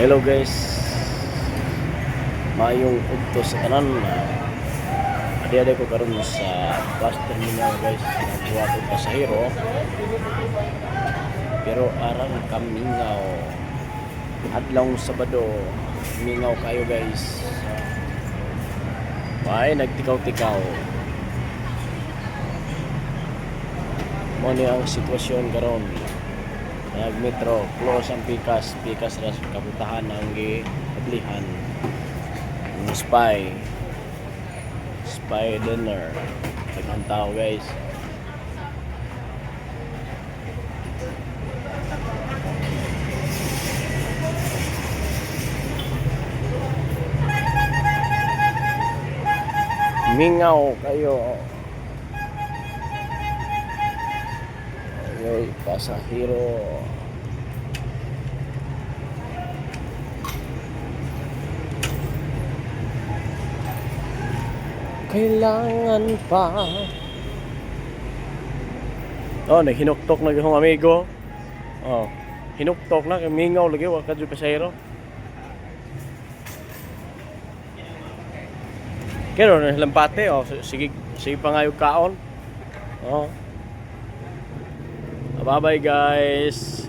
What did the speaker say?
Hello guys, mayong udto sa tanan. Adi-adi ko karon sa bus terminal guys. Nagbuhat og pasahero. Pero aran kamingaw. Adlong Sabado, mingaw kayo guys. May nagtikaw-tikaw. Mo ni ang sitwasyon karon. Nag-metro, close ang pikas ras kabutahan ang giablihan. Ang spy dinner. Daghang tao guys. Mingaw kayo. Okay, pasahero. Kailangan pa. Oh, naghinuktok na akong amigo. Oh, hinuktok na, mingaw lagi wa kadyo pasahero. Kero na lampate, oh, sige pa nga yung kaon. Oh. Bye-bye guys.